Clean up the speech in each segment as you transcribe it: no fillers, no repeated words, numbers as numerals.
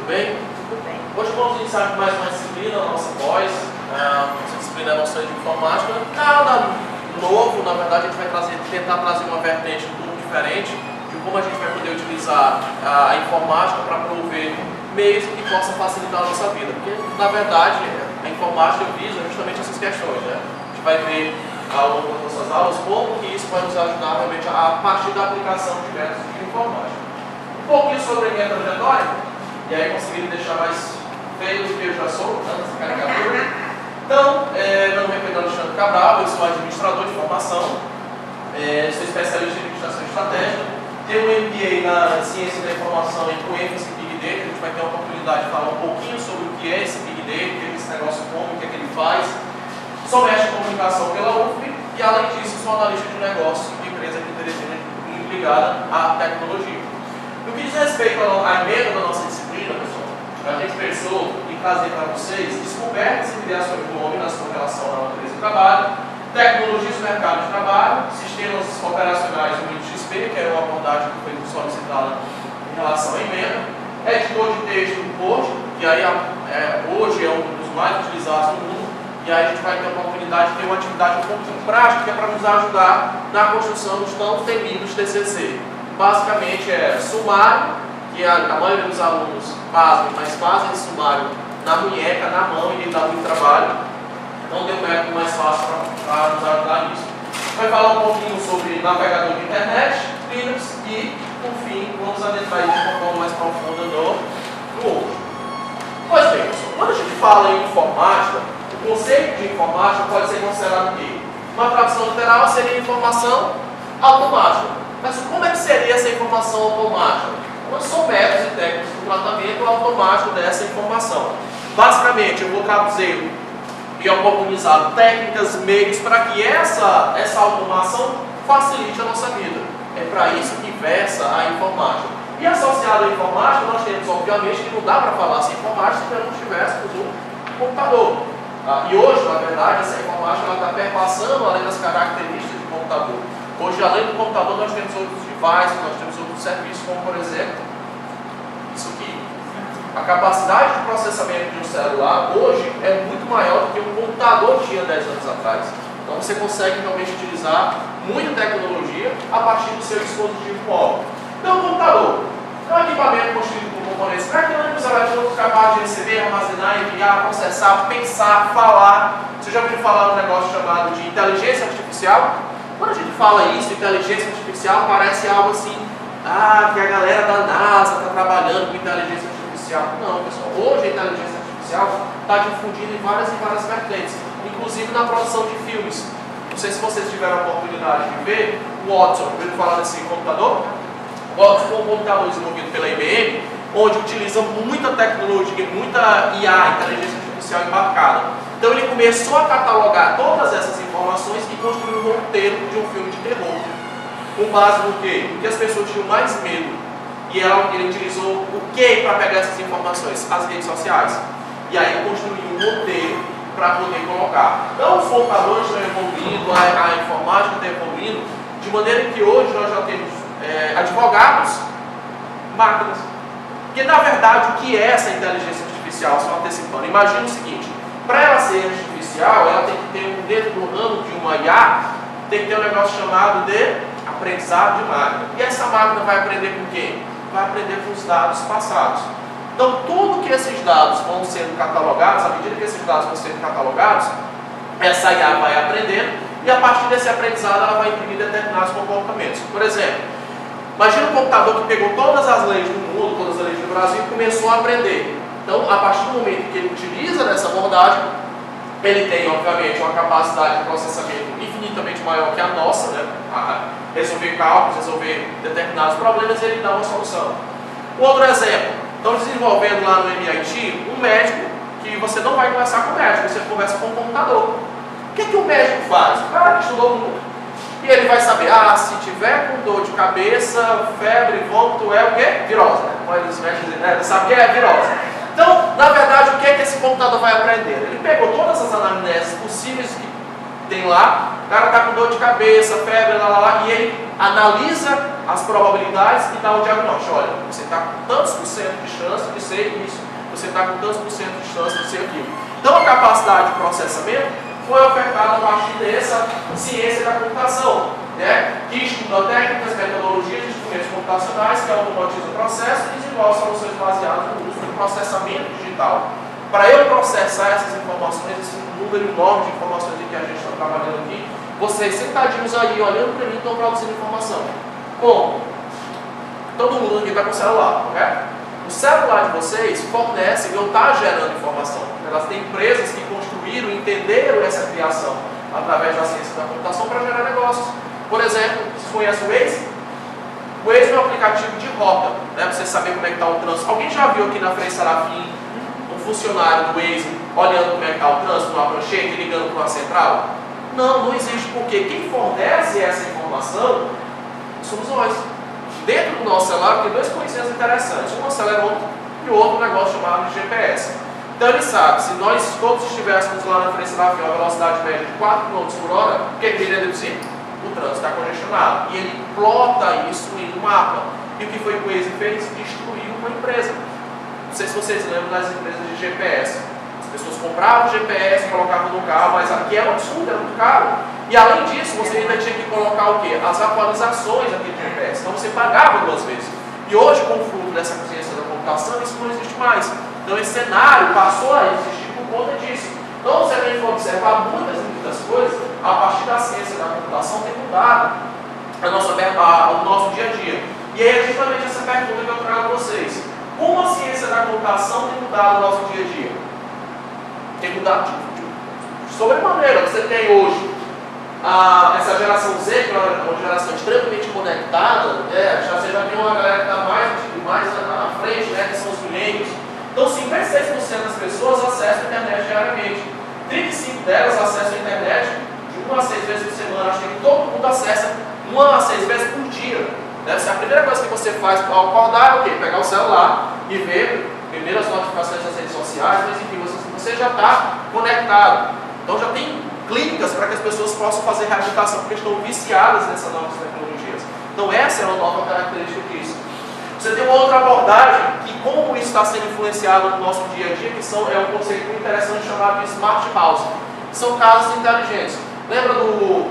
Tudo bem? Tudo bem. Hoje vamos iniciar mais uma disciplina, a nossa pós. Nossa disciplina é noção de informática. Nada novo, na verdade, a gente vai tentar trazer uma vertente um pouco diferente de como a gente vai poder utilizar a informática para promover meios que possam facilitar a nossa vida. Porque, na verdade, a informática visa justamente essas questões, né? A gente vai ver ao longo das nossas aulas como que isso vai nos ajudar realmente a partir da aplicação de métodos de informática. Um pouquinho sobre a minha trajetória, e aí conseguiram deixar mais feio do que eu já sou, nessa caricatura. Então, meu nome é Pedro Alexandre Cabral, eu sou administrador de formação, sou especialista em administração estratégica, tenho um MBA na ciência da informação e com ênfase em Big Data. A gente vai ter a oportunidade de falar um pouquinho sobre o que é esse Big Data, o que é esse negócio como, o que é que ele faz. Sou mestre em comunicação pela UFP e, além disso, sou analista de negócios de empresa aqui em Teresina ligada à tecnologia. No que diz respeito à emenda da nossa disciplina, pessoal, a gente pensou em trazer para vocês descobertas e criações do homem na sua relação à natureza do trabalho, tecnologias do mercado de trabalho, sistemas operacionais do XP, que era uma abordagem que foi solicitada em relação à emenda, editor de texto do Word, que aí, hoje é um dos mais utilizados no mundo, e aí a gente vai ter a oportunidade de ter uma atividade um pouquinho prática para nos ajudar na construção dos tão temidos TCC. Basicamente é sumário, que a maioria dos alunos fazem, mas fazem sumário na munheca, na mão, e dá muito trabalho. Então tem um método mais fácil para nos ajudar nisso. Vai falar um pouquinho sobre navegador de internet, Linux e, por fim, vamos adentrar de uma forma mais profunda no outro. Pois bem, pessoal, quando a gente fala em informática, o conceito de informática pode ser considerado o quê? Uma tradução literal seria informação automática. Mas como é que seria essa informação automática? São métodos e técnicas do tratamento automático dessa informação. Basicamente, eu vou traduzir e oportunizar técnicas, meios para que essa automação facilite a nossa vida. É para isso que versa a informática. E associado à informática, nós temos, obviamente, que não dá para falar sem informática se não tivéssemos um computador. E hoje, na verdade, essa informática está perpassando além das características do computador. Hoje, além do computador, nós temos outros devices, nós temos outros serviços, como, por exemplo, isso aqui. A capacidade de processamento de um celular hoje é muito maior do que um computador tinha 10 anos atrás. Então você consegue realmente utilizar muita tecnologia a partir do seu dispositivo móvel. Então, o computador é um equipamento construído por componentes mecânicos, eletrônicos capazes de receber, armazenar, enviar, processar, pensar, falar. Você já ouviu falar de um negócio chamado de inteligência artificial? Quando a gente fala isso, inteligência artificial, parece algo assim, que a galera da NASA está trabalhando com inteligência artificial. Não, pessoal, hoje a inteligência artificial está difundida em várias vertentes, inclusive na produção de filmes. Não sei se vocês tiveram a oportunidade de ver o Watson, ouviram falar desse computador? O Watson foi um computador desenvolvido pela IBM, onde utiliza muita tecnologia, muita IA, inteligência artificial embarcada. Então ele começou a catalogar todas essas informações e construiu um roteiro de um filme de terror. Com base no quê? Porque as pessoas tinham mais medo. E ele utilizou o que para pegar essas informações? As redes sociais. E aí ele construiu um roteiro para poder colocar. Então os computadores estão evoluindo, a informática está evoluindo, de maneira que hoje nós já temos advogados, máquinas. Porque na verdade o que é essa inteligência artificial? Só antecipando. Imagina o seguinte. Para ela ser artificial, ela tem que ter dentro do ramo de uma IA, tem que ter um negócio chamado de aprendizado de máquina. E essa máquina vai aprender com quem? Vai aprender com os dados passados. Então, tudo que esses dados vão sendo catalogados, à medida que esses dados vão sendo catalogados, essa IA vai aprendendo e a partir desse aprendizado ela vai imprimir determinados comportamentos. Por exemplo, imagina um computador que pegou todas as leis do mundo, todas as leis do Brasil e começou a aprender. Então, a partir do momento que ele utiliza dessa abordagem, ele tem, obviamente, uma capacidade de processamento infinitamente maior que a nossa, né? Resolver cálculos, resolver determinados problemas e ele dá uma solução. Um outro exemplo, estão desenvolvendo lá no MIT um médico que você não vai conversar com o médico, você conversa com o computador. O que o médico faz? O cara que estudou muito. E ele vai saber, se tiver com dor de cabeça, febre, vômito, é o quê? Virose, né? Pode os médicos dizer, né? Sabe o que é virose? Então, na verdade, o que é que esse computador vai aprender? Ele pegou todas as anamneses possíveis tem lá, o cara está com dor de cabeça, febre, e ele analisa as probabilidades e dá o diagnóstico. Olha, você está com tantos por cento de chance de ser isso, você está com tantos por cento de chance de ser aquilo. Então a capacidade de processamento foi ofertada a partir dessa ciência da computação, né? Que estuda técnicas, metodologias, instrumentos computacionais que automatizam o processo e desenvolve soluções baseadas no uso do processamento digital. Para eu processar essas informações, esse número enorme de informações que a gente está trabalhando aqui, vocês sentadinhos aí, olhando para mim, estão produzindo informação. Como? Todo mundo aqui está com celular, correto? O celular de vocês fornece ou está gerando informação. Elas têm empresas que construíram e entenderam essa criação através da ciência da computação para gerar negócios. Por exemplo, vocês conhecem o Waze? O Waze é um aplicativo de rota, né, para você saber como é que está o trânsito. Alguém já viu aqui na Frei Serafim um funcionário do Waze olhando como é que está o trânsito, numa prancheta e ligando para uma central? Não, não existe, porque quem fornece essa informação somos nós. Dentro do nosso celular tem dois coisinhas interessantes, um acelerômetro e o outro um negócio chamado de GPS. Então ele sabe, se nós todos estivéssemos lá na frente da via, a velocidade média de 4 km por hora, o que ele ia deduzir? O trânsito está congestionado. E ele plota isso em um mapa. E o que foi que o Waze fez? Destruiu uma empresa. Não sei se vocês lembram das empresas de GPS. As pessoas compravam GPS, colocavam no carro, mas aqui era um absurdo, era muito caro. E além disso, você ainda tinha que colocar o quê? As atualizações aqui do GPS. Então você pagava 2 vezes. E hoje, com o fruto dessa ciência da computação, isso não existe mais. Então esse cenário passou a existir por conta disso. Então, se a gente for observar muitas coisas, a partir da ciência da computação tem mudado o nosso dia a dia. E aí é justamente essa pergunta que eu trago para vocês. Como a ciência da computação tem mudado o nosso dia a dia? Tem mudado de sobremaneira. Você tem hoje essa geração Z, que é uma geração extremamente conectada, você já tem uma galera que está mais à frente, né, que são os milênios. Então 56% das pessoas acessam a internet diariamente. 35% delas acessam a internet de 1 a 6 vezes por semana. Acho que todo mundo acessa 1 a 6 vezes por dia. Deve ser a primeira coisa que você faz ao acordar é o quê? Pegar o celular e ver primeiras notificações das redes sociais, mas enfim, você já está conectado. Então já tem clínicas para que as pessoas possam fazer reabilitação, porque estão viciadas nessas novas tecnologias. Então essa é uma nova característica disso. Você tem uma outra abordagem que como isso está sendo influenciado no nosso dia a dia, que é um conceito muito interessante chamado de Smart House. São casas inteligentes. Lembra do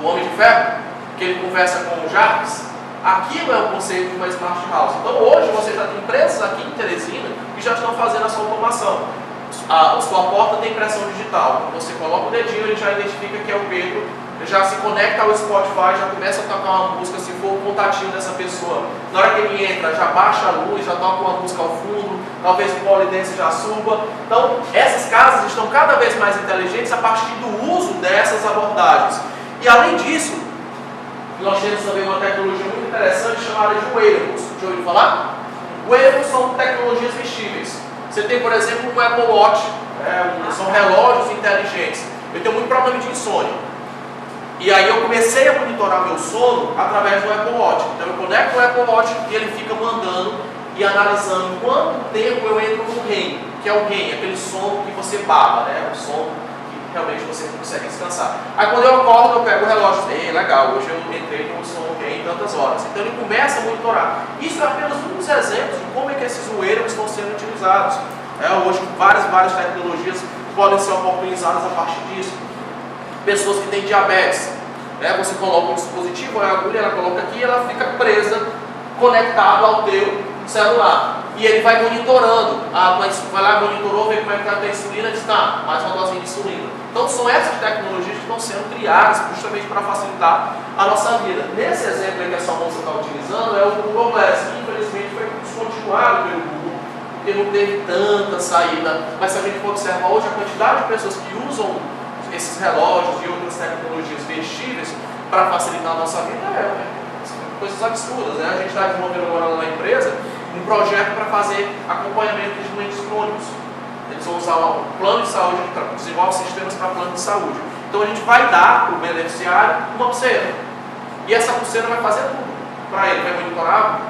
Homem de Ferro? Que ele conversa com o Jarvis? Aquilo é o conceito de uma Smart House. Então hoje você já tem empresas aqui em Teresina que já estão fazendo essa automação. A sua porta tem impressão digital. Quando você coloca o dedinho, ele já identifica que é o Pedro, ele já se conecta ao Spotify, já começa a tocar uma música, se for o contatinho dessa pessoa. Na hora que ele entra, já baixa a luz, já toca uma música ao fundo, talvez o polidense já suba. Então, essas casas estão cada vez mais inteligentes a partir do uso dessas abordagens. E além disso, nós temos também uma tecnologia muito interessante chamada de wearables. Já ouviu falar? Wearables são tecnologias vestíveis. Você tem, por exemplo, um Apple Watch, são relógios inteligentes. Eu tenho muito problema de insônia. E aí eu comecei a monitorar meu sono através do Apple Watch. Então eu conecto o Apple Watch e ele fica mandando e analisando quanto tempo eu entro no REM, que é o REM, aquele sono que você baba, né? O sono que realmente você não consegue descansar. Aí quando eu acordo, eu pego o relógio e digo, legal, hoje eu entrei no sono REM em tantas horas. Então ele começa a monitorar. Isso é apenas um dos exemplos de como é que esses wearables estão sendo utilizados. Hoje várias tecnologias podem ser oportunizadas a partir disso. Pessoas que têm diabetes, você coloca um dispositivo, a agulha, ela coloca aqui e ela fica presa, conectado ao teu celular. E ele vai monitorando, vai lá, monitorou, vê como é que está a tua insulina e diz, tá, mais uma dosinha de insulina. Então são essas tecnologias que estão sendo criadas justamente para facilitar a nossa vida. Nesse exemplo que essa moça está utilizando é o Google Glass, que infelizmente foi descontinuado pelo Google, porque não teve tanta saída. Mas se a gente for observar hoje a quantidade de pessoas que usam esses relógios e outras tecnologias vestíveis para facilitar a nossa vida, coisas absurdas, né? A gente está desenvolvendo agora lá na empresa um projeto para fazer acompanhamento de doentes crônicos. Eles vão usar o plano de saúde, desenvolve sistemas para plano de saúde. Então a gente vai dar para o beneficiário uma pulseira. E essa pulseira vai fazer tudo para ele, vai monitorar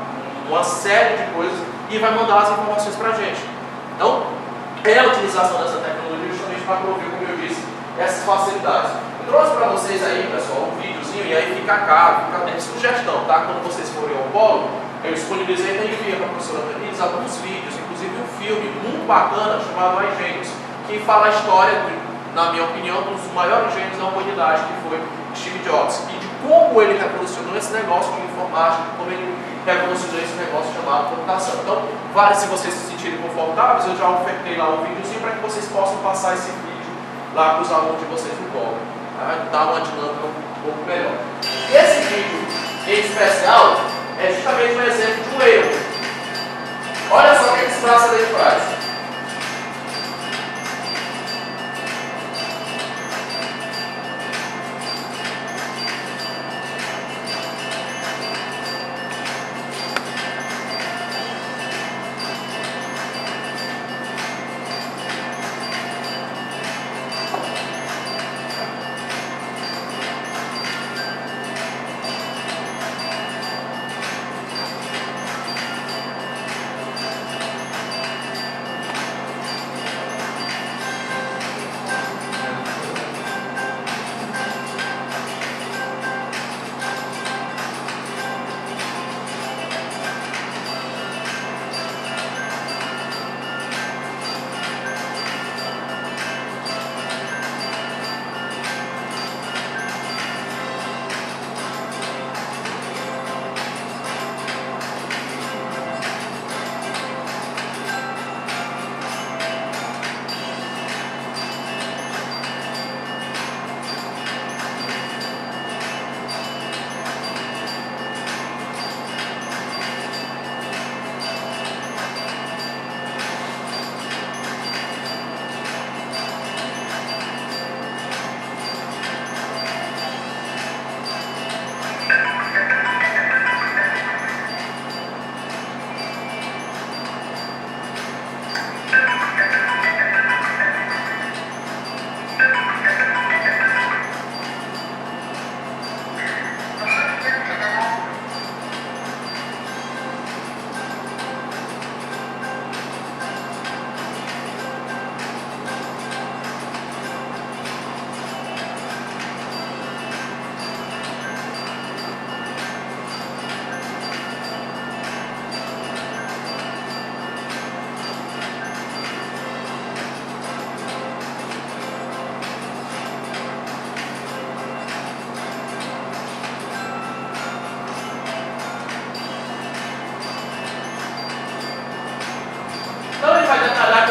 uma série de coisas e vai mandar as informações para a gente. Então, é a utilização dessa tecnologia justamente para prover, como eu disse, essas facilidades. Eu trouxe para vocês aí, pessoal, um videozinho, e aí fica caro, fica de sugestão, tá? Quando vocês forem ao polo, eu disponibilizei e enviei para a professora Denise alguns vídeos, inclusive um filme muito bacana chamado Ai Gênios, que fala a história, na minha opinião, dos maiores gênios da humanidade, que foi Steve Jobs, e de como ele revolucionou esse negócio de informática, de como ele revolucionou esse negócio chamado computação. Então, vale, se vocês se sentirem confortáveis, eu já ofertei lá um videozinho para que vocês possam passar esse vídeo lá para os alunos de vocês no blog, tá? Dar uma dinâmica um pouco melhor. E esse vídeo em especial é justamente um exemplo de um erro. Olha só o que esse bracelete faz.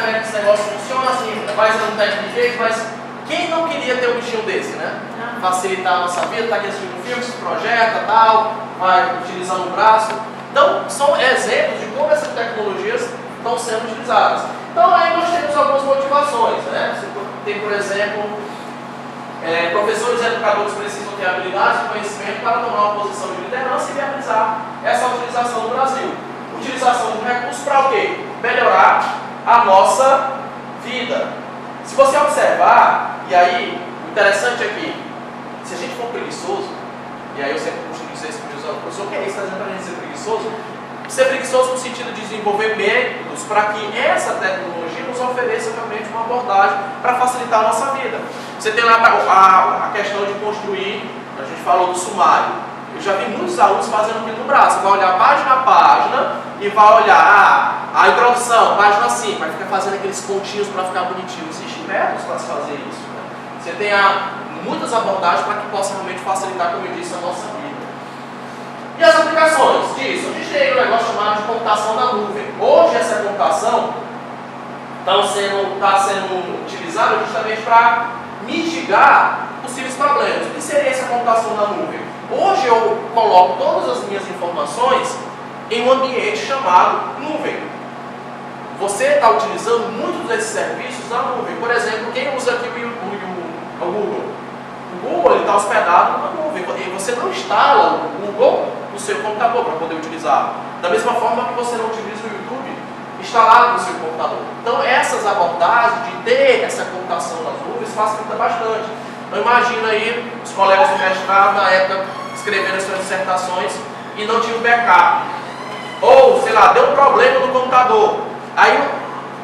Esse negócio funciona assim, vai ser um técnico, mas quem não queria ter um bichinho desse, né? Facilitar a nossa vida, tá aqui assistindo um filme, se projeta, tal, vai utilizando o braço. Então, são exemplos de como essas tecnologias estão sendo utilizadas. Então, aí nós temos algumas motivações, né? Tem, por exemplo, professores e educadores precisam ter habilidades e conhecimento para tomar uma posição de liderança e viabilizar essa utilização no Brasil. Utilização de recursos para o quê? Melhorar a nossa vida. Se você observar, e aí, o interessante é que, se a gente for preguiçoso, e aí eu sempre costumo dizer isso para os alunos, professor, o que é isso? Está dizendo para a gente ser preguiçoso? Ser preguiçoso no sentido de desenvolver métodos para que essa tecnologia nos ofereça realmente uma abordagem para facilitar a nossa vida. Você tem lá a questão de construir, a gente falou do sumário. Eu já vi muitos alunos fazendo aquilo no braço. Você vai olhar página a página e vai olhar a introdução, página 5, vai ficar fazendo aqueles pontinhos para ficar bonitinho. Existem métodos para se fazer isso, né? Você tem muitas abordagens para que possa realmente facilitar, como eu disse, a nossa vida. E as aplicações disso? A gente tem um negócio chamado de computação na nuvem. Hoje essa computação está sendo utilizada justamente para mitigar possíveis problemas. O que seria essa computação na nuvem? Hoje eu coloco todas as minhas informações em um ambiente chamado nuvem. Você está utilizando muitos desses serviços na nuvem. Por exemplo, quem usa aqui o Google? O Google está hospedado numa nuvem. E você não instala o Google no seu computador para poder utilizar. Da mesma forma que você não utiliza o YouTube instalado no seu computador. Então essas abordagens de ter essa computação nas nuvens facilita bastante. Então imagina aí os colegas do mestrado na época escrevendo as suas dissertações e não tinha um backup. Ou, sei lá, deu um problema no computador. Aí,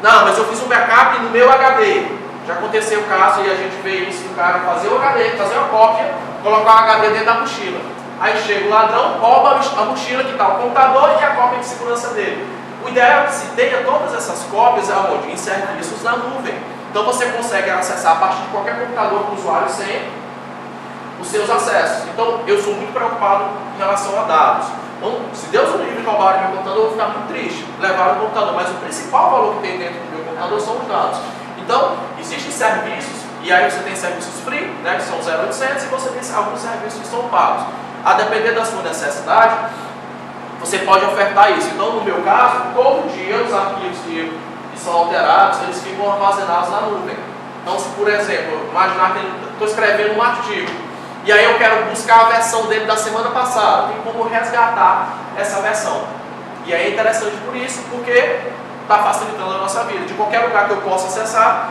não, mas eu fiz um backup no meu HD. Já aconteceu o caso e a gente vê isso do cara fazer o HD, fazer uma cópia, colocar o HD dentro da mochila. Aí chega o ladrão, rouba a mochila que está o computador e a cópia de segurança dele. O ideal é que se tenha todas essas cópias aonde? Em serviços na nuvem. Então você consegue acessar a partir de qualquer computador com o usuário sem os seus acessos. Então eu sou muito preocupado em relação a dados. Então, se Deus o livre roubarem meu computador, eu vou ficar muito triste. Levaram o computador, mas o principal valor que tem dentro do meu computador são os dados. Então, existem serviços, e aí você tem serviços free, né, que são 0,800, e você tem alguns serviços que são pagos. A depender da sua necessidade, você pode ofertar isso. Então, no meu caso, todo dia os arquivos que são alterados, eles ficam armazenados na nuvem. Então, se por exemplo, imaginar que eu estou escrevendo um artigo, e aí eu quero buscar a versão dele da semana passada, tem como resgatar essa versão. E aí é interessante por isso, porque está facilitando a nossa vida. De qualquer lugar que eu possa acessar,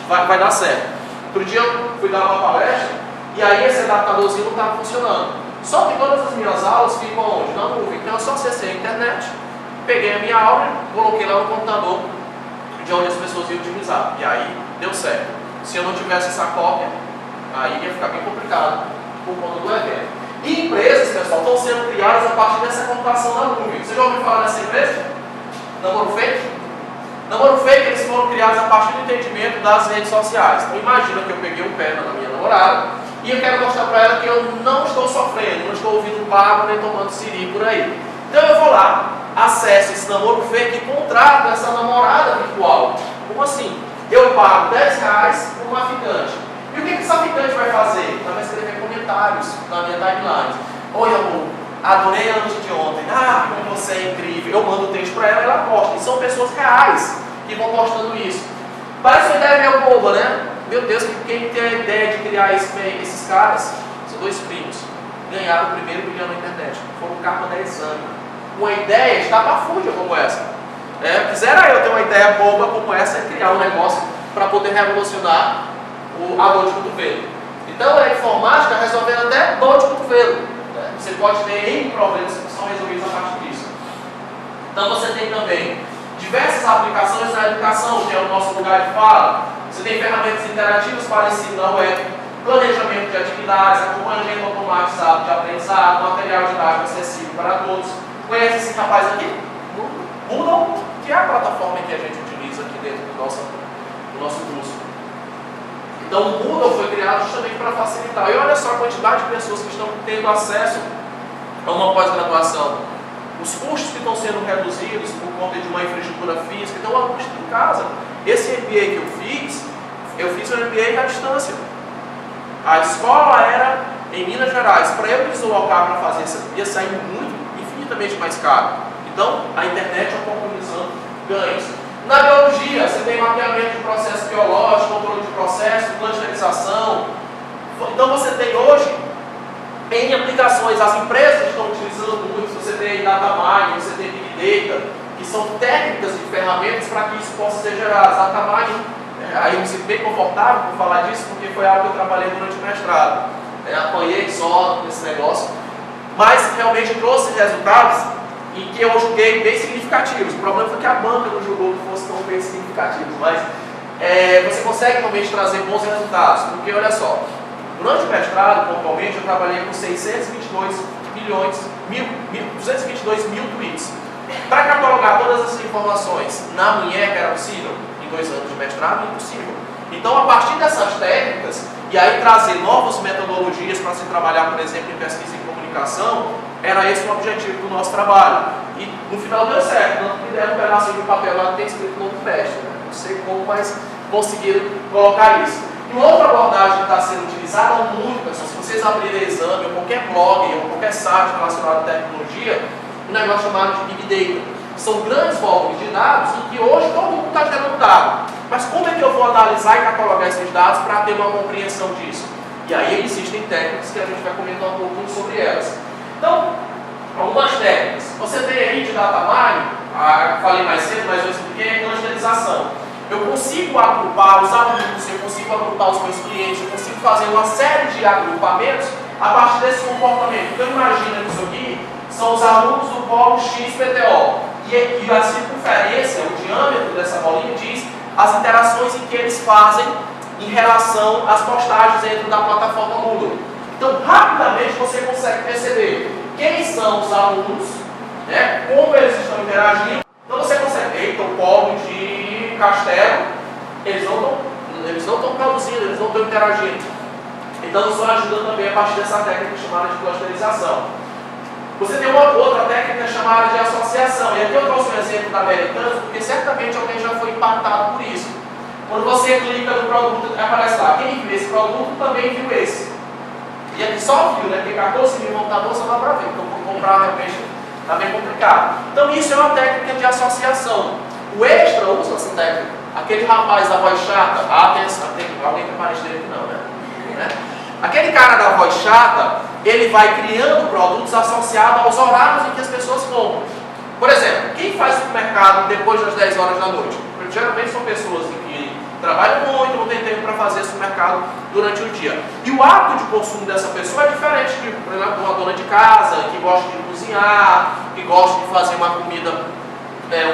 vai dar certo. Outro dia eu fui dar uma palestra, e aí esse adaptadorzinho não estava funcionando. Só que todas as minhas aulas ficam onde? Na nuvem. Então eu só acessei a internet, peguei a minha aula, coloquei lá no computador, de onde as pessoas iam utilizar. E aí deu certo. Se eu não tivesse essa cópia, aí ia ficar bem complicado por conta do evento. E empresas, pessoal, estão sendo criadas a partir dessa computação na nuvem. Você já ouviu falar dessa empresa? Namoro Fake? Namoro Fake, eles foram criados a partir do entendimento das redes sociais. Então imagina que eu peguei um pé na minha namorada e eu quero mostrar para ela que eu não estou sofrendo, não estou ouvindo pago nem tomando siri por aí. Então eu vou lá, acesso esse namoro fake e contrato essa namorada virtual. Como assim? Eu pago R$10 por uma ficante. E o que essa ficante vai fazer? Ela vai escrever comentários na minha timeline. Oi amor, adorei a noite de ontem. Ah, como você é incrível. Eu mando o texto para ela e ela posta. E são pessoas reais que vão postando isso. Parece uma ideia meio boba, né? Meu Deus, quem tem a ideia de criar esses caras? São dois primos. Ganharam o primeiro milhão na internet. Foram capa da exame. Uma ideia estapafúrdia como essa. Quisera eu ter uma ideia boba como essa e criar um negócio para poder revolucionar a dor de cotovelo. Então a informática resolvendo até dor de cotovelo. Você pode ter N problemas que são resolvidos a partir disso. Então você tem também diversas aplicações na educação, que é o nosso lugar de fala. Você tem ferramentas interativas para ensino na web, planejamento de atividades, acompanhamento automatizado de aprendizado, material didático acessível para todos. Conhece esse rapaz aqui? Moodle, que é a plataforma que a gente utiliza aqui dentro do nosso curso. Então o Moodle foi criado justamente para facilitar. E olha só a quantidade de pessoas que estão tendo acesso a uma pós-graduação. Os custos que estão sendo reduzidos por conta de uma infraestrutura física. Então o aluno está em casa. Esse MBA que eu fiz um MBA à distância. A escola era em Minas Gerais. Para eu me deslocar para fazer isso, ia sair infinitamente mais caro. Então, a internet oportunizando ganhos. Na biologia, você tem mapeamento de processo biológico, controle de processo, clusterização. Então, você tem hoje, em aplicações, as empresas estão utilizando muito. Você tem data mining, você tem big data, que são técnicas e ferramentas para que isso possa ser gerado. Data mining, aí eu me sinto bem confortável por falar disso, porque foi algo que eu trabalhei durante o mestrado. Apanhei só nesse negócio, mas realmente trouxe resultados e que eu julguei bem significativos. O problema foi que a banca não julgou que fosse tão bem significativos, mas você consegue realmente trazer bons resultados, porque olha só, durante o mestrado, pontualmente, eu trabalhei com 222 mil tweets. Para catalogar todas essas informações na Munheca era possível? Em 2 anos de mestrado, impossível. Então, a partir dessas técnicas, e aí trazer novas metodologias para se trabalhar, por exemplo, em pesquisa e comunicação, era esse o objetivo do nosso trabalho. E no final deu certo, tanto que deram um pedaço de papel lá que tem escrito novo mestre. Não sei como, mas conseguiram colocar isso. E uma outra abordagem que está sendo utilizada muito, pessoal, se vocês abrirem exame, ou qualquer blog, ou qualquer site relacionado à tecnologia, um negócio chamado de Big Data. São grandes volumes de dados em que hoje todo mundo está gerando dados. Mas como é que eu vou analisar e catalogar esses dados para ter uma compreensão disso? E aí existem técnicas que a gente vai comentar um pouquinho sobre elas. Então, algumas técnicas. Você tem aí de data mining, falei mais cedo, mas eu expliquei a clusterização. Eu consigo agrupar os alunos, eu consigo agrupar os meus clientes, eu consigo fazer uma série de agrupamentos a partir desse comportamento. Então imagina que isso aqui são os alunos do polo XPTO. E a circunferência, o diâmetro dessa bolinha diz as interações em que eles fazem em relação às postagens dentro da plataforma Moodle. Então, rapidamente você consegue perceber quem são os alunos, né, como eles estão interagindo. Então você consegue, eita, o polo de Castelo, eles não estão produzindo, eles não estão interagindo. Então isso ajuda também a partir dessa técnica chamada de clusterização. Você tem uma outra técnica chamada de associação. E aqui eu trouxe um exemplo da Americanas, porque certamente alguém já foi impactado por isso. Quando você clica no produto, aparece lá, quem viu esse produto também viu esse. E aqui só viu, né? Tem 14 mil montadores, só dá para ver. Então, por comprar realmente está bem complicado. Então, isso é uma técnica de associação. O Extra usa essa técnica. Aquele rapaz da voz chata, tem alguém que é parente dele que não, né? Aquele cara da voz chata, ele vai criando produtos associados aos horários em que as pessoas compram. Por exemplo, quem faz supermercado depois das 10 horas da noite? Geralmente são pessoas que trabalham muito, não tem tempo para fazer supermercado durante o dia. E o hábito de consumo dessa pessoa é diferente de, por exemplo, uma dona de casa que gosta de cozinhar, que gosta de fazer uma comida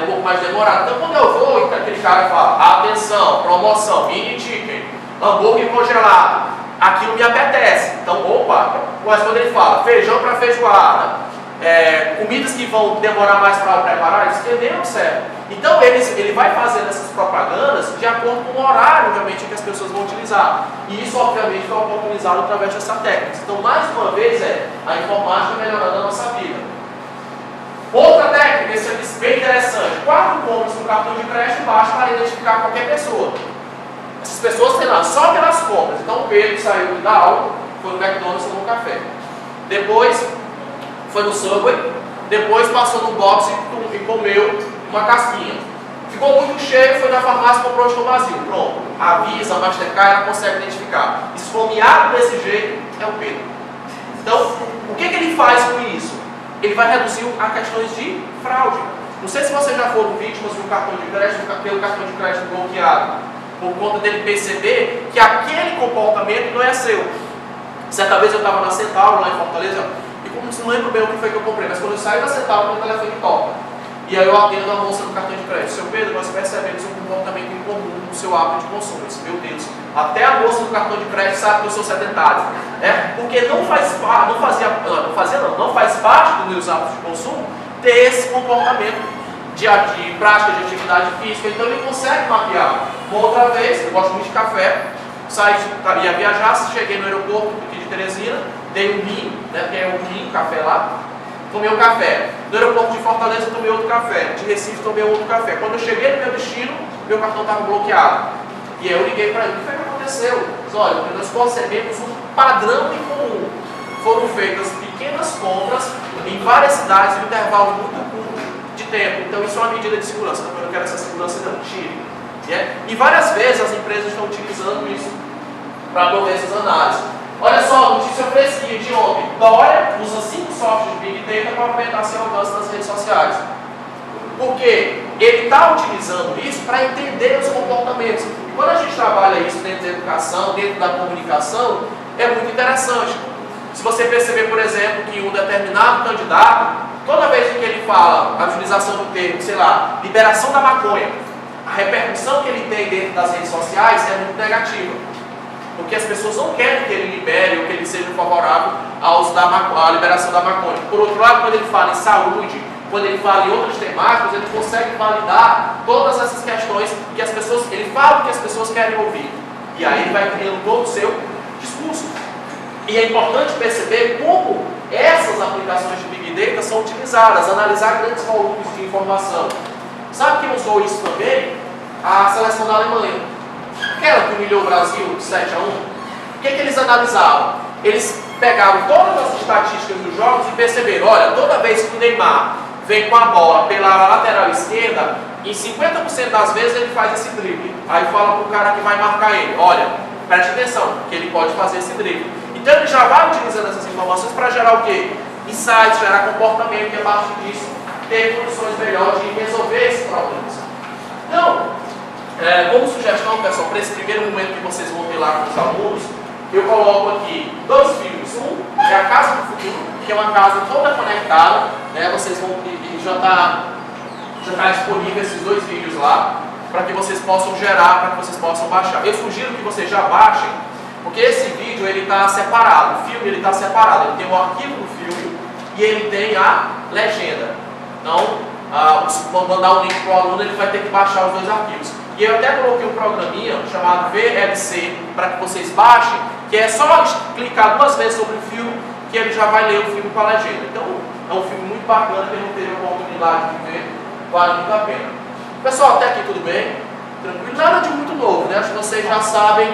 um pouco mais demorada. Então, quando eu vou, aquele cara fala, atenção, promoção, mini chicken, hambúrguer congelado, aquilo me apetece. Então, opa, mas quando ele fala feijão para feijoada, comidas que vão demorar mais para preparar, eles entenderam certo. Então ele vai fazendo essas propagandas de acordo com o horário realmente que as pessoas vão utilizar. E isso obviamente foi oportunizado através dessa técnica. Então mais uma vez a informática melhorando a nossa vida. Outra técnica, esse é bem interessante, 4 compras no cartão de crédito basta para identificar qualquer pessoa. Essas pessoas têm lá só pelas compras. Então o Pedro saiu da aula, foi no McDonald's tomou um café. Depois foi no Subway, depois passou no box e comeu uma casquinha. Ficou muito cheio, foi na farmácia e comprou o estou vazio. Pronto. A Visa, a Mastercard, ela consegue identificar. Esfomeado desse jeito é o Pedro. Então, o que ele faz com isso? Ele vai reduzir a questões de fraude. Não sei se vocês já foram vítimas de um cartão de crédito, pelo cartão de crédito bloqueado, por conta dele perceber que aquele comportamento não é seu. Certa vez eu estava na Centauro, lá em Fortaleza, não lembro bem o que foi que eu comprei, mas quando eu saí da Centauro, meu telefone toca. E aí eu atendo a moça do cartão de crédito. Seu Pedro, nós percebemos um comportamento incomum no seu hábito de consumo. Eu disse, meu Deus, até a moça do cartão de crédito sabe que eu sou sedentário. Porque não faz parte dos meus hábitos de consumo ter esse comportamento de prática de atividade física. Então ele consegue mapear. Uma outra vez, eu gosto muito de café, ia viajar, cheguei no aeroporto aqui de Teresina, dei um rim, né, que é um rim, café lá, tomei um café. No aeroporto de Fortaleza tomei outro café, de Recife tomei outro café. Quando eu cheguei no meu destino, meu cartão estava bloqueado. E aí eu liguei para ele, o que foi que aconteceu? Disse, olha, nós concebemos um padrão em comum. Foram feitas pequenas compras em várias cidades em um intervalo muito curto de tempo. Então isso é uma medida de segurança. Eu não quero essa segurança, não, tire. E várias vezes as empresas estão utilizando isso para prover essas análises. Olha só, notícia fresquinha de ontem. Dória usa 5 softwares de Big Data para aumentar seu alcance nas redes sociais. Porque ele está utilizando isso para entender os comportamentos. E quando a gente trabalha isso dentro da educação, dentro da comunicação, é muito interessante. Se você perceber, por exemplo, que um determinado candidato, toda vez que ele fala a utilização do termo, sei lá, liberação da maconha, a repercussão que ele tem dentro das redes sociais é muito negativa. Porque as pessoas não querem que ele libere ou que ele seja favorável à liberação da maconha. Por outro lado, quando ele fala em saúde, quando ele fala em outras temáticas, ele consegue validar todas essas questões que as pessoas, ele fala o que as pessoas querem ouvir. E aí ele vai criando todo o seu discurso. E é importante perceber como essas aplicações de Big Data são utilizadas, analisar grandes volumes de informação. Sabe quem usou isso também? A seleção da Alemanha. Aquela que humilhou o Brasil 7-1. O que eles analisavam? Eles pegaram todas as estatísticas dos jogos e perceberam, olha, toda vez que o Neymar vem com a bola pela lateral esquerda, em 50% das vezes ele faz esse drible. Aí fala para o cara que vai marcar ele, olha, preste atenção, que ele pode fazer esse drible. Então ele já vai utilizando essas informações para gerar o quê? Insights, gerar comportamento e a partir disso ter condições melhores de resolver esses problemas. Então, como sugestão, pessoal, para esse primeiro momento que vocês vão ter lá com os alunos, eu coloco aqui 2 vídeos. Um é a Casa do Futuro, que é uma casa toda conectada, né? Vocês vão já tá disponível esses 2 vídeos lá. para que vocês possam gerar, para que vocês possam baixar. Eu sugiro que vocês já baixem, porque esse vídeo ele está separado, o filme ele está separado, ele tem o arquivo do filme e ele tem a legenda. Então, quando mandar um link para o aluno, ele vai ter que baixar os dois arquivos. E eu até coloquei um programinha chamado VLC para que vocês baixem, que é só clicar 2 vezes sobre o filme que ele já vai ler o filme com a legenda. Então, é um filme muito bacana, que eu não teve a oportunidade de ver, vale muito a pena. Pessoal, até aqui tudo bem? Tranquilo? Nada de muito novo, né? Acho que vocês já sabem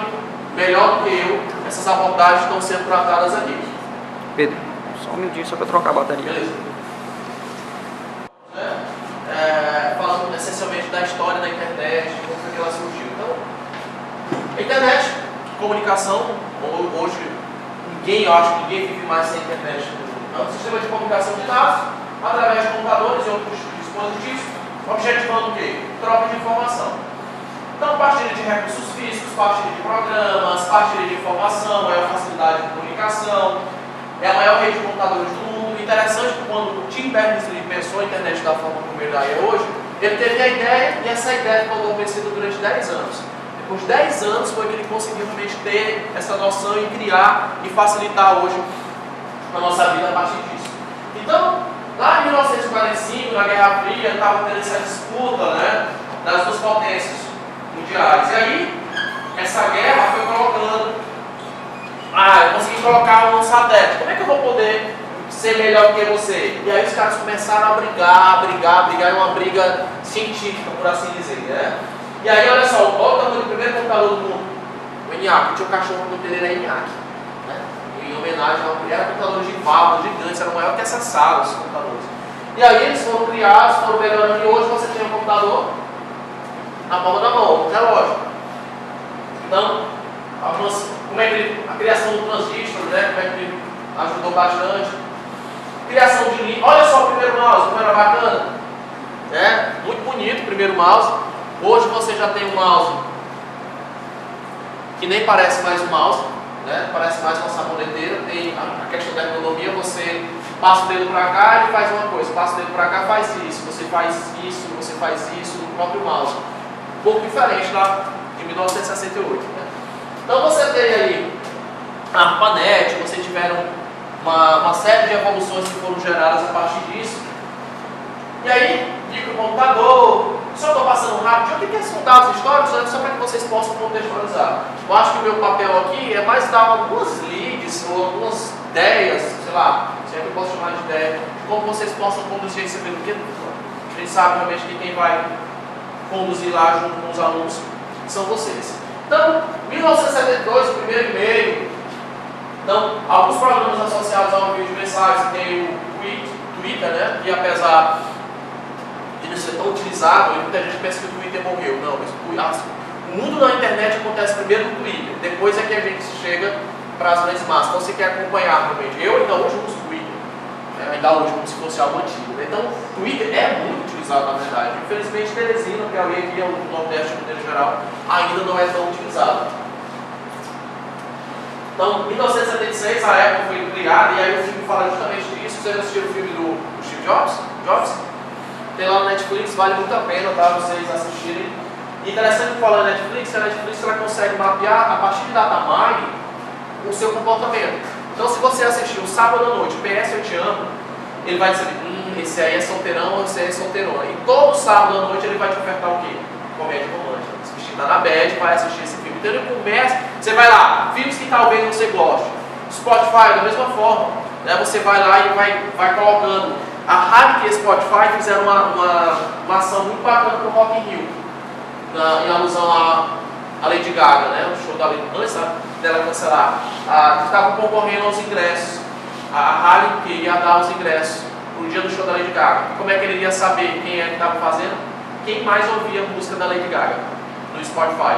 melhor do que eu, essas abordagens estão sendo tratadas aqui. Pedro, só um minutinho só para trocar a bateria. Beleza. Falando essencialmente da história da internet, como foi que ela surgiu. Então, a internet, comunicação, hoje ninguém, eu acho que ninguém vive mais sem internet. É um sistema de comunicação de dados, através de computadores e outros dispositivos, objetivando o quê? Troca de informação. Então, partilha de recursos físicos, partilha de programas, partilha de informação, maior facilidade de comunicação, é a maior rede de computadores do mundo. Interessante que quando o Tim Berners-Lee pensou a internet da forma como ele é hoje, ele teve a ideia e essa ideia ficou adormecida durante 10 anos. Depois de 10 anos foi que ele conseguiu realmente ter essa noção e criar e facilitar hoje a nossa vida a partir disso. Então, lá em 1945, na Guerra Fria, estava tendo essa disputa, né, das duas potências mundiais. E aí, essa guerra foi colocando, eu consegui colocar um satélite, como é que eu vou poder ser melhor que você? E aí os caras começaram a brigar, é uma briga científica, por assim dizer, né? E aí, olha só, o tamanho do primeiro computador do mundo, o ENIAC, tinha um cachorro no dele, era ENIAC, né? Em homenagem a um computador de válvula, gigantes, era maior que essa sala, os computadores. E aí eles foram criados, foram melhorando, e hoje você tem um computador na palma da mão, no relógio. Então, como é que a criação do transistor, né? Como é que ele ajudou bastante. Criação de linha. Olha só o primeiro mouse, como era bacana. Né? Muito bonito o primeiro mouse. Hoje você já tem um mouse que nem parece mais um mouse, né? Parece mais uma saboneteira. Tem a questão da ergonomia, você passa o dedo para cá e faz uma coisa, passa o dedo para cá faz isso, você faz isso no próprio mouse. Um pouco diferente lá de 1968. Né? Então você tem aí a ARPANET, você tiveram uma série de evoluções que foram geradas a partir disso. E aí, microcomputador, só estou passando rápido, o que são dados históricos, né? Só para que vocês possam contextualizar. Eu acho que o meu papel aqui é mais dar algumas leads ou algumas ideias, sei lá, se é que eu posso chamar de ideia, de como vocês possam conduzir esse evento, porque a gente sabe realmente que quem vai conduzir lá junto com os alunos são vocês. Então, 1972, o primeiro e-mail. Então, alguns programas associados ao envio de mensagens, tem o Twitter, né? E apesar de não ser tão utilizado, muita gente pensa que o Twitter morreu. Não, mas o mundo da internet acontece primeiro no Twitter, depois é que a gente chega para as grandes massas. Então, você quer acompanhar realmente. Eu ainda hoje uso o Twitter, né? Ainda hoje como se fosse algo antigo. Né? Então, o Twitter é muito utilizado na verdade. Infelizmente, Teresina, que é ali aqui, o Nordeste de maneira geral, ainda não é tão utilizado. Então, em 1976, a Apple foi criada, e aí o filme fala justamente disso. Vocês assistiram o filme do Steve Jobs? Tem lá no Netflix, vale muito a pena, tá? Vocês assistirem. E interessante que fala na Netflix, a Netflix ela consegue mapear, a partir de data mining, o seu comportamento. Então, se você assistir um sábado à noite, PS Eu Te Amo, ele vai dizer, esse aí é solteirão, esse aí é solteirona. E todo sábado à noite ele vai te ofertar o quê? Comédia romântica. Se você está na bad, vai assistir esse filme. Então ele começa, você vai lá, filmes que talvez você goste. Spotify, da mesma forma, né? Você vai lá e vai colocando. A Harry e a Spotify fizeram uma ação muito bacana para o Rock in Rio, em alusão a Lady Gaga, né? O show da Lady Gaga, antes dela cancelar, que estavam concorrendo aos ingressos. A Harry queria dar os ingressos no dia do show da Lady Gaga. Como é que ele iria saber quem é que estava fazendo? Quem mais ouvia a música da Lady Gaga no Spotify.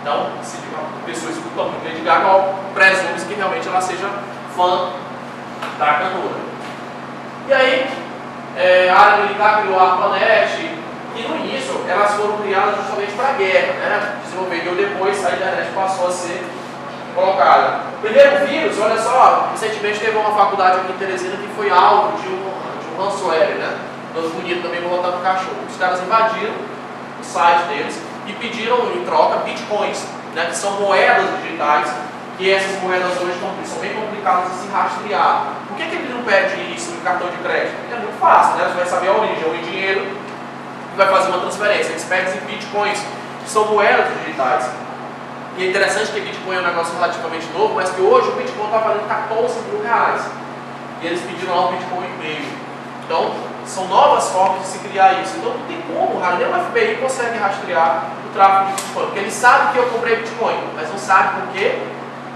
Então, se uma pessoa escuta muito Lady Gaga, presume-se que realmente ela seja fã da cantora. E aí, a área militar criou a ARPANET, e no início elas foram criadas justamente para a guerra, né? Desenvolveu depois, a internet passou a ser colocada. O primeiro vírus, olha só, recentemente teve uma faculdade aqui em Teresina que foi alvo de um ransomware, né? Nós bonito também vou voltar no cachorro. Os caras invadiram o site deles, e pediram em troca bitcoins, né, que são moedas digitais, e essas moedas hoje são bem complicadas de se rastrear. Por que ele não pede isso no cartão de crédito? Porque é muito fácil, né? Você vai saber a origem, ou em dinheiro, e vai fazer uma transferência. Eles pedem em bitcoins, que são moedas digitais. E é interessante que Bitcoin é um negócio relativamente novo, mas que hoje o Bitcoin está valendo 14 mil reais. E eles pediram lá um Bitcoin e meio. Então, são novas formas de se criar isso. Então, não tem como, nem o FBI consegue rastrear o tráfego de Bitcoin. Porque ele sabe que eu comprei Bitcoin, mas não sabe por que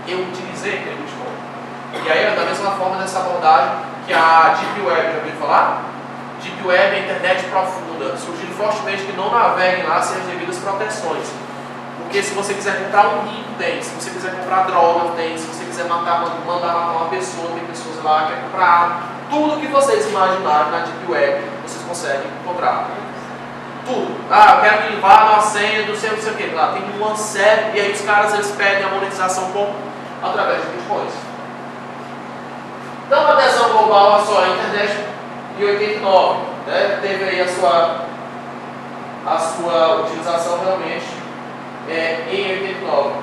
eu utilizei aquele Bitcoin. E aí, da mesma forma dessa abordagem que a Deep Web, já ouviu falar? Deep Web é a internet profunda, surgindo fortemente que não naveguem lá sem as devidas proteções. Porque se você quiser comprar um rico, tem. Se você quiser comprar droga, tem. Se você quiser mandar matar uma pessoa, tem pessoas lá que querem comprar arma. Tudo que vocês imaginarem na Deep Web, vocês conseguem encontrar. Tudo. Ah, eu quero me levar uma senha do sei o que. Lá tem uma série, e aí os caras eles pedem a monetização através de bitcoins. Então, a adesão global, a sua internet em 89, né, teve aí a sua utilização realmente em 89.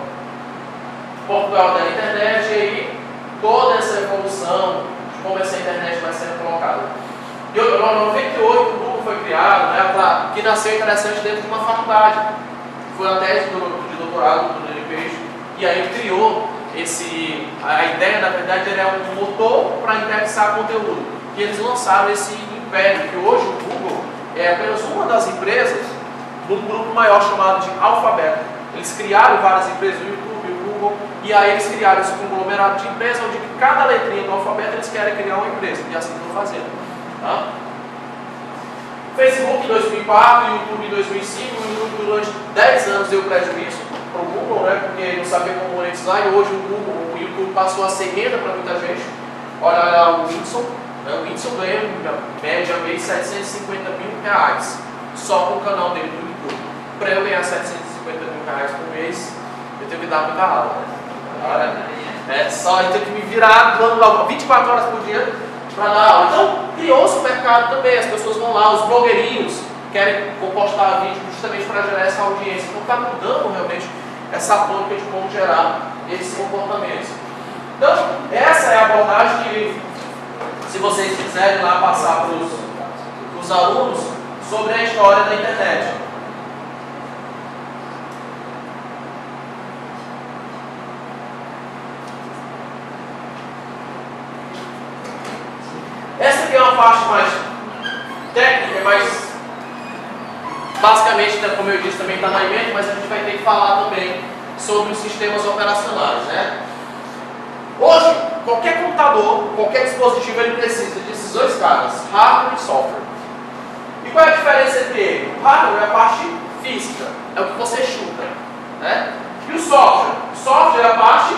Portugal da internet, e aí toda essa evolução de como essa internet vai sendo colocada. Em 98 o Google foi criado, né, que nasceu interessante dentro de uma faculdade. Foi a tese de doutorado do Daniel Peixe, e aí criou a ideia, na verdade, era um motor para indexar conteúdo. E eles lançaram esse império, que hoje o Google é apenas uma das empresas do grupo maior chamado de Alphabet. Eles criaram várias empresas, o YouTube, o Google, e aí eles criaram esse conglomerado de empresas, onde cada letrinha do alfabeto eles querem criar uma empresa, e assim estão fazendo. Tá? Facebook em 2004, YouTube em 2005, o YouTube durante 10 anos deu prejuízo para o Google, né, porque não sabia como monetizar, e hoje o YouTube passou a ser renda para muita gente. Olha lá o Whindersson, né, o Whindersson ganha em média mês 750 mil reais só com o canal dele no YouTube. Para eu ganhar 750 mil reais por mês, eu tenho que dar muita aula. Né? Só eu tenho que me virar dando 24 horas por dia para dar aula. Então, criou-se o mercado também, as pessoas vão lá, os blogueirinhos vão postar vídeo justamente para gerar essa audiência. Então, está mudando realmente essa tônica de como gerar esses comportamentos. Então, essa é a abordagem que, se vocês quiserem lá passar para os alunos sobre a história da internet. Essa aqui é uma parte mais técnica, mas basicamente, como eu disse, também está na emenda, mas a gente vai ter que falar também sobre os sistemas operacionais, né? Hoje, qualquer computador, qualquer dispositivo, ele precisa desses dois caras, hardware e software. E qual é a diferença entre eles? O hardware é a parte física, é o que você chuta, né? E o software? O software é a parte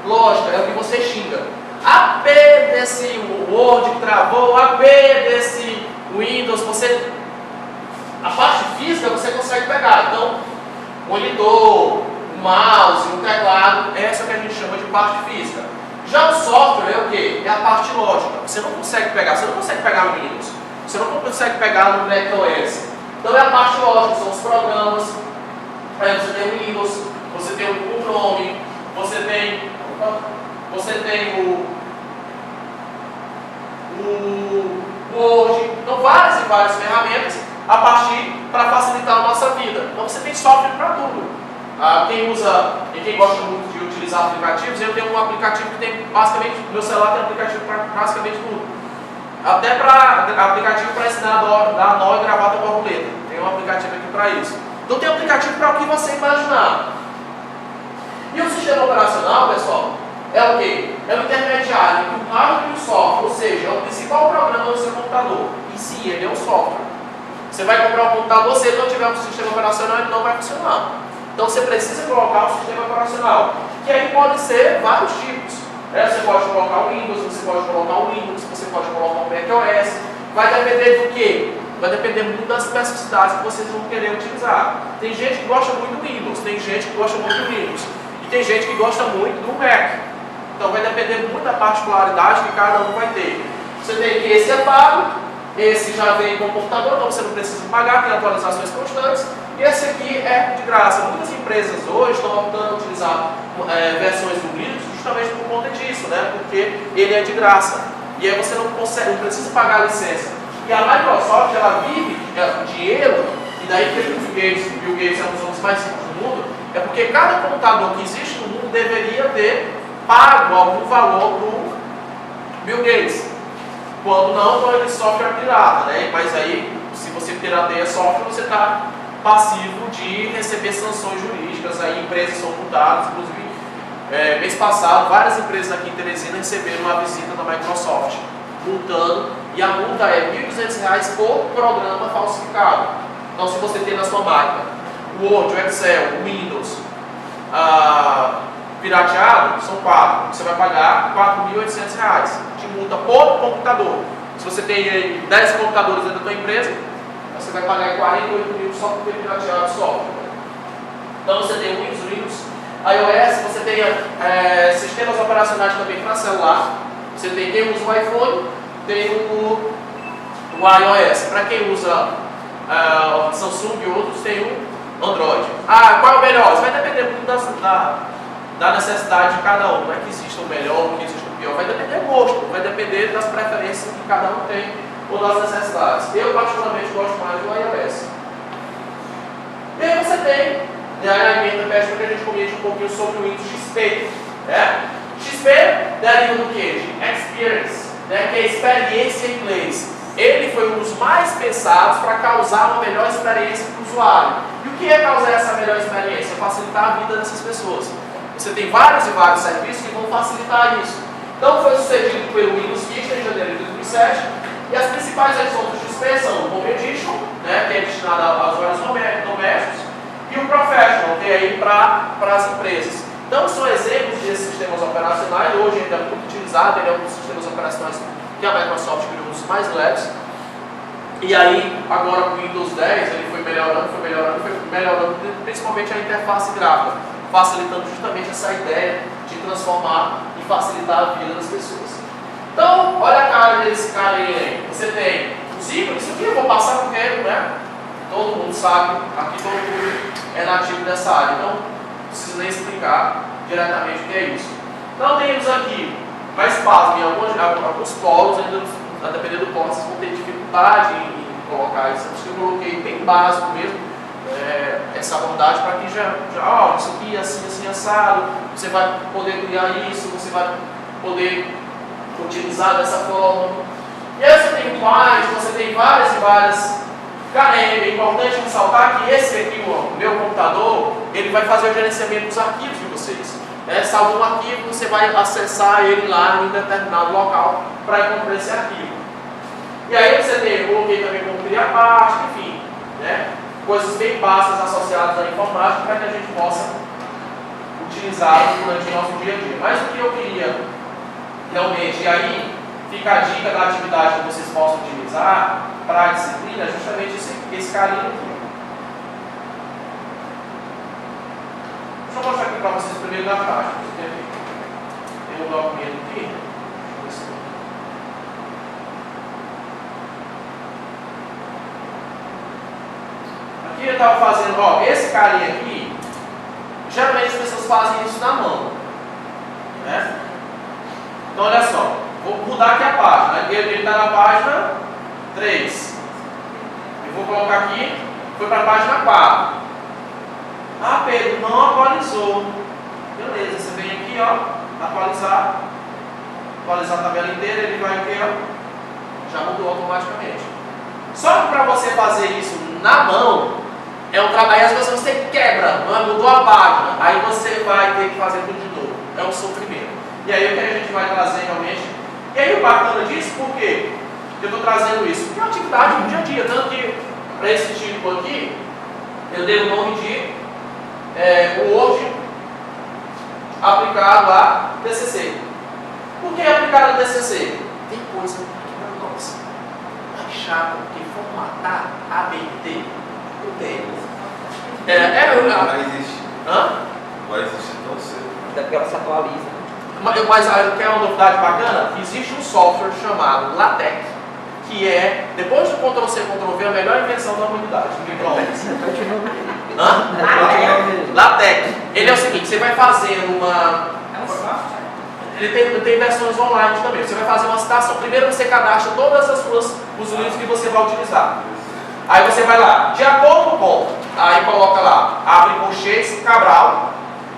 lógica, é o que você xinga. AP desse Word que travou, AP desse Windows, a parte física você consegue pegar. Então, monitor, mouse, um teclado, essa que a gente chama de parte física. Já o software é o quê? É a parte lógica. Você não consegue pegar no Windows, você não consegue pegar no macOS. Então é a parte lógica, são os programas. Aí você tem o Windows, você tem o Chrome, você tem o Word, então várias e várias ferramentas a partir para facilitar a nossa vida. Então você tem software para tudo. Quem gosta muito de utilizar aplicativos, eu tenho um aplicativo que tem basicamente, meu celular tem aplicativo para basicamente tudo. Até para aplicativo para ensinar a dar nó e gravata borboleta. Tem um aplicativo aqui para isso. Então tem aplicativo para o que você imaginar. E o sistema operacional, pessoal, é o quê? É o intermediário entre o hardware e o software, ou seja, é o principal programa do seu computador. Em si, ele é o software. Você vai comprar um computador, se ele não tiver um sistema operacional, ele não vai funcionar. Então você precisa colocar um sistema operacional, que aí pode ser vários tipos. Você pode colocar o Windows, você pode colocar o Linux, você pode colocar o macOS. Vai depender do quê? Vai depender muito das especificidades que vocês vão querer utilizar. Tem gente que gosta muito do Windows, tem gente que gosta muito do Linux, e tem gente que gosta muito do Mac. Então vai depender muito da particularidade que cada um vai ter. Você tem que esse é pago, Esse já vem com o computador, então você não precisa pagar, tem atualizações constantes. E esse aqui é de graça. Muitas empresas hoje estão optando a utilizar versões do Linux justamente por conta disso, né? Porque ele é de graça. E aí você não precisa pagar a licença. E a Microsoft, ela vive dinheiro, e daí que Bill Gates é um dos homens mais ricos do mundo, é porque cada computador que existe no mundo deveria ter pago algum valor para o Bill Gates. Quando não, então ele software pirata, né? Mas aí, se você pirateia software, você está passivo de receber sanções jurídicas, aí empresas são multadas, inclusive mês passado várias empresas aqui em Teresina receberam uma visita da Microsoft, multando, e a multa é R$ 1.200 por programa falsificado. Então se você tem na sua máquina o Word, o Excel, o Windows pirateado, são 4, você vai pagar R$ 4.800 de multa por computador. Se você tem 10 computadores dentro da sua empresa, você vai pagar 48 mil só por ter pirateado o software. Então você tem o Windows, iOS, você tem sistemas operacionais também para celular. Você tem quem usa o iPhone, tem o iOS. Para quem usa Samsung e outros, tem o Android. Qual é o melhor? Isso vai depender muito da necessidade de cada um. Não é que exista o melhor, não que exista o pior. Vai depender do gosto, vai depender das preferências que cada um tem ou das necessidades. Eu particularmente gosto mais do iOS. E aí você tem, a emenda pede para que a gente comente um pouquinho sobre o Windows XP. XP deriva do que? De Experience, que é experiência em inglês. Ele foi um dos mais pensados para causar uma melhor experiência para o usuário. E o que é causar essa melhor experiência? Facilitar a vida dessas pessoas. Você tem vários e vários serviços que vão facilitar isso. Então foi sucedido pelo Windows Vista em janeiro de 2007. E as principais edições do XP são o Home Edition, que é destinado a usuários domésticos, e o Professional, que é aí para as empresas. Então são exemplos desses sistemas operacionais. Hoje ainda é muito utilizado, ele é um dos sistemas operacionais que a Microsoft criou, um dos mais leves. E aí, agora com o Windows 10, ele foi melhorando, principalmente a interface gráfica, facilitando justamente essa ideia de transformar e facilitar a vida das pessoas. Então, olha a cara desse cara aí. Você tem os ícones, isso aqui eu vou passar porque, todo mundo sabe, aqui todo mundo é nativo dessa área, então não preciso nem explicar diretamente o que é isso. Então temos aqui, mais pasmem, alguns polos, ainda a depender do polo, vocês vão ter dificuldade em colocar isso. Eu coloquei bem básico mesmo, essa abordagem para que isso aqui assim assado, você vai poder criar isso, você vai poder utilizar dessa forma. E aí você tem mais, você tem várias e várias. Cara, é importante ressaltar que esse aqui, o meu computador, ele vai fazer o gerenciamento dos arquivos de vocês. Salva um arquivo, você vai acessar ele lá em um determinado local para encontrar esse arquivo. E aí você tem, eu coloquei também como criar pasta, enfim, coisas bem básicas associadas à informática para que a gente possa utilizar durante o nosso dia a dia. Mas o que eu queria realmente, e aí fica a dica da atividade que vocês possam utilizar para a disciplina, é justamente esse carinho aqui. Deixa eu mostrar aqui para vocês primeiro na página. Tem um documento aqui. Aqui eu estava fazendo, esse carinha aqui, geralmente as pessoas fazem isso na mão. Então olha só, vou mudar aqui a página. Ele está na página 3. Eu vou colocar aqui, foi para a página 4. Pedro, não atualizou. Beleza, você vem aqui, atualizar a tabela inteira, ele vai aqui, já mudou automaticamente. Só que para você fazer isso na mão, é um trabalho, às vezes você quebra, mudou a página, aí você vai ter que fazer tudo de novo. É um sofrimento. E aí o que a gente vai trazer realmente. E aí o bacana disso, por quê? Eu estou trazendo isso? Porque é uma atividade do dia a dia, tanto que para esse tipo aqui, eu dei o nome de Word aplicado a TCC. Por que aplicado a TCC? Tem coisa que não nossa. É chato, porque formatar ABT não tem. Vai existir. Vai existir tão cedo. Até porque ela se atualiza. Mas quer uma novidade bacana? Existe um software chamado LaTeX, que é, depois do Ctrl+C, Ctrl+V, a melhor invenção da humanidade, o micro-ondas. LaTeX. Ele é o seguinte, você vai fazendo uma... Ele tem versões online também. Você vai fazer uma citação. Primeiro você cadastra todas os livros que você vai utilizar. Aí você vai lá, de acordo com, aí coloca lá, abre colchetes, Cabral.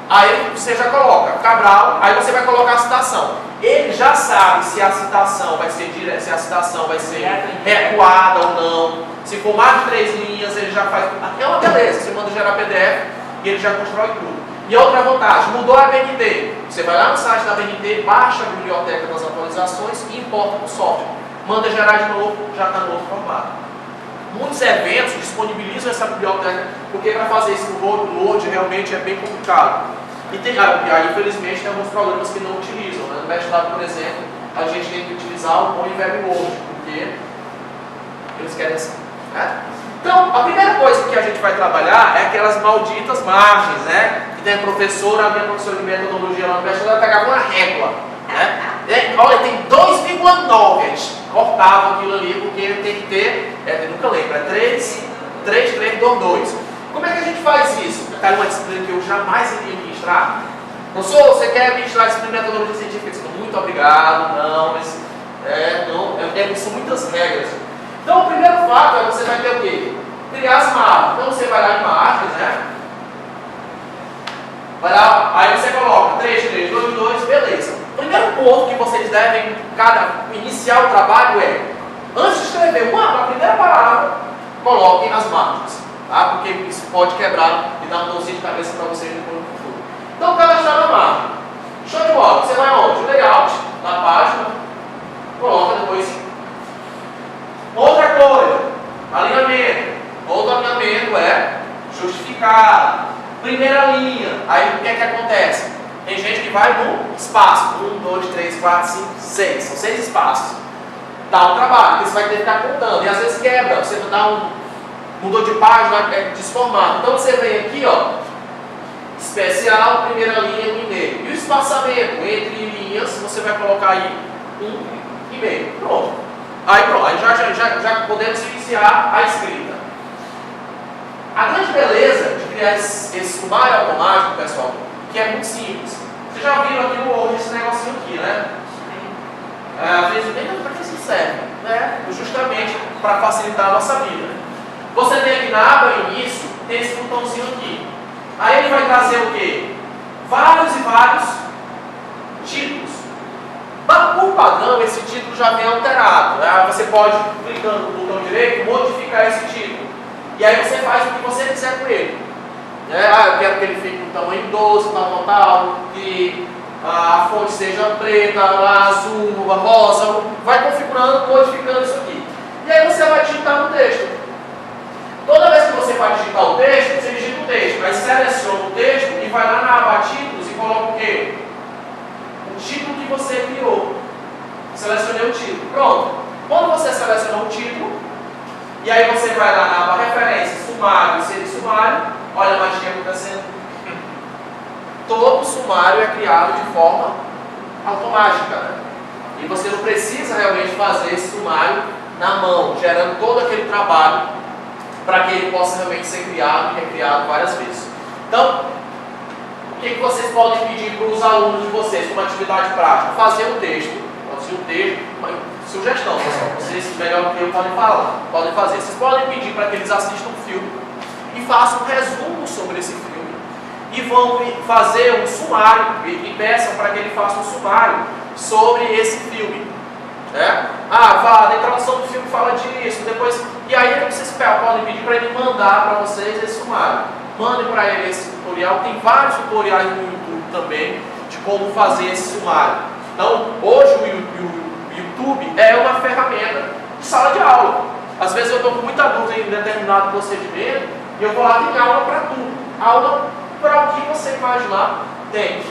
Aí você já coloca Cabral, aí você vai colocar a citação. Ele já sabe se a citação vai ser direta, se a citação vai ser recuada ou não. Se for mais de 3 linhas, ele já faz. É uma beleza, você manda gerar PDF e ele já constrói tudo. E outra vantagem, mudou a BNT. Você vai lá no site da BNT, baixa a biblioteca das atualizações e importa para o software. Manda gerar de novo, já está no outro formato. Muitos eventos disponibilizam essa biblioteca, porque para fazer esse load realmente é bem complicado. E aí, infelizmente, tem alguns programas que não utilizam. Né? No MATLAB, por exemplo, a gente tem que utilizar o Univerb Load, porque eles querem assim. Né? Então, a primeira coisa que a gente vai trabalhar é aquelas malditas margens, né? Que tem a minha professora de metodologia lá no MATLAB, ela pegava uma régua. Né? Olha, tem 2,9, a gente cortava aquilo ali, porque tem que ter, eu nunca lembro, é 3, 2, 2. Como é que a gente faz isso? É uma disciplina que eu jamais iria ministrar. Professor, você quer ministrar a disciplina de metodologia científica? Muito obrigado, não, mas são muitas regras. Então, o primeiro fato é você vai ter o quê? Criar as margens. Então, você vai lá em margens, né? Vai lá, aí você coloca 3, 2, 2, beleza. O primeiro ponto que vocês devem iniciar o trabalho é, antes de escrever a primeira palavra, coloquem as margens. Tá? Porque isso pode quebrar e dar um dozinho de cabeça para vocês depois no futuro. Então, cadastrar na margem. Show de bola. Você vai onde? Layout, na página, coloca depois. Outra coisa, alinhamento. Outro alinhamento é justificar. Primeira linha. Aí o que é que acontece? Tem gente que vai no espaço. 1, 2, 3, 4, 5, 6. São 6 espaços. Dá um trabalho, porque você vai ter que ficar contando. E às vezes quebra. Você dá mudou de página, é desformado. Então você vem aqui, ó. Especial, primeira linha, 1,5. E o espaçamento entre linhas, você vai colocar aí 1,5. Pronto. Aí pronto, aí já podemos iniciar a escrita. A grande beleza de criar esse sumário automático, pessoal, que é muito simples. Vocês já viram aqui no Word esse negocinho aqui, né? Às vezes nem para que isso serve, né? Justamente para facilitar a nossa vida. Né? Você tem aqui na aba início, tem esse botãozinho aqui. Aí ele vai trazer o quê? Vários e vários títulos. Por padrão, esse título já vem alterado. Né? Você pode, clicando no botão direito, modificar esse título. E aí você faz o que você quiser com ele. Eu quero que ele fique no tamanho 12, tal, que a fonte seja preta, azul, rosa. Vai configurando, modificando isso aqui. E aí você vai digitar no texto. Toda vez que você vai digitar o texto, você digita o texto. Aí seleciona o texto e vai lá na aba títulos e coloca o quê? O título que você criou. Selecionei o título. Pronto. Quando você selecionou o título, e aí você vai lá na aba referência, sumário, inserir sumário, olha a magia acontecendo. Todo sumário é criado de forma automática. Né? E você não precisa realmente fazer esse sumário na mão, gerando todo aquele trabalho para que ele possa realmente ser criado e recriado várias vezes. Então, o que vocês podem pedir para os alunos de vocês como atividade prática? Fazer um texto, uma sugestão, pessoal, vocês melhor que eu podem fazer. Vocês podem pedir para que eles assistam um filme e façam um resumo sobre esse filme e vão fazer um sumário e peçam para que ele faça um sumário sobre esse filme. Na introdução do filme fala disso, depois, e aí vocês podem pedir para ele mandar para vocês esse sumário. Mandem para ele esse tutorial, tem vários tutoriais no YouTube também de como fazer esse sumário. Então, hoje o YouTube é uma ferramenta de sala de aula. Às vezes eu estou com muita dúvida em determinado procedimento e eu vou lá, tem aula para tudo. Aula para o que você imaginar tem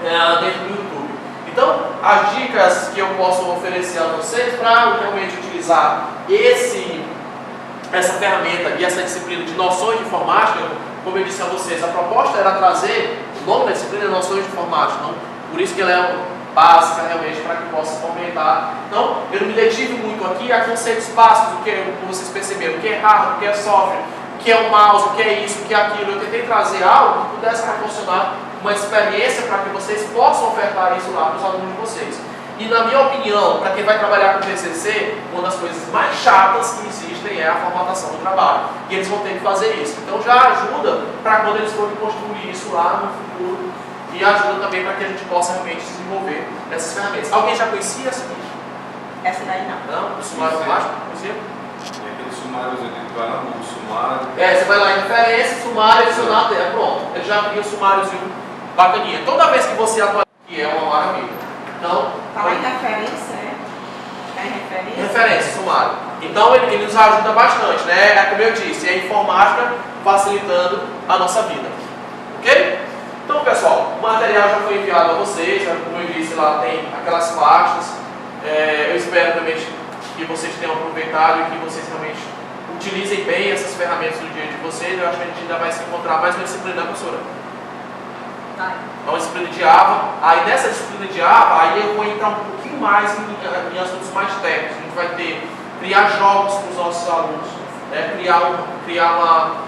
dentro do YouTube. Então, as dicas que eu posso oferecer a vocês para realmente utilizar essa ferramenta e essa disciplina de noções de informática, como eu disse a vocês, a proposta era trazer, o nome da disciplina é noções de informática, então, por isso que ela é básica realmente para que possa complementar. Então, eu não me detive muito aqui a conceitos básicos, o que vocês perceberam, o que é hardware, o que é software, o que é o mouse, o que é isso, o que é aquilo. Eu tentei trazer algo que pudesse proporcionar uma experiência para que vocês possam ofertar isso lá para os alunos de vocês. E na minha opinião, para quem vai trabalhar com TCC, uma das coisas mais chatas que existem é a formatação do trabalho. E eles vão ter que fazer isso. Então já ajuda para quando eles forem construir isso lá no futuro. E ajuda também para que a gente possa realmente desenvolver essas ferramentas. Alguém já conhecia essa aqui? Essa daí não. Não? O sumário automático? Conhecia? Tem aquele sumário, eu tenho que vai lá no sumário. Você vai lá em referência, sumário, adicionar, pronto. Ele já cria o sumáriozinho bacaninha. Toda vez que você atualiza aqui é uma maravilha. Então, Falar em referência, né? É referência? Referência, sumário. Então ele nos ajuda bastante, né? É como eu disse, é a informática facilitando a nossa vida. Ok? Então pessoal, o material já foi enviado a vocês, como eu disse, lá tem aquelas pastas. Eu espero realmente que vocês tenham aproveitado e que vocês realmente utilizem bem essas ferramentas do dia de vocês. Eu acho que a gente ainda vai se encontrar mais uma disciplina, né, professora? É uma disciplina de Java. Aí nessa disciplina de Java, aí eu vou entrar um pouquinho mais em assuntos mais técnicos. A gente vai ter criar jogos para os nossos alunos, né? criar uma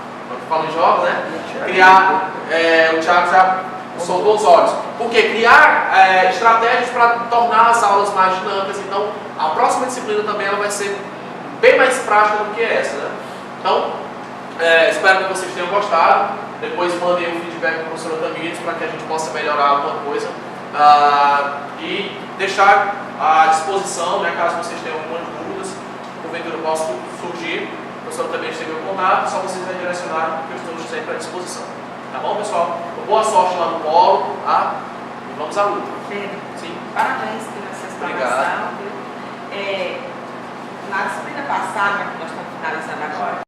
fala em jogos, né? Criar, o Thiago já soltou os olhos. Por quê? Criar estratégias para tornar as aulas mais dinâmicas. Então, a próxima disciplina também ela vai ser bem mais prática do que essa, né? Então, espero que vocês tenham gostado. Depois mandem um feedback para o professor Tamires para que a gente possa melhorar alguma coisa. E deixar à disposição, né, caso vocês tenham algumas dúvidas, porventura possa surgir. O professor também esteve em contato, só vocês direcionar que eu estou sempre à disposição. Tá bom, pessoal? Boa sorte lá no polo, tá? E vamos à luta. Pedro, sim. Parabéns pela sua explanação. Na disciplina passada, que nós estamos finalizando agora,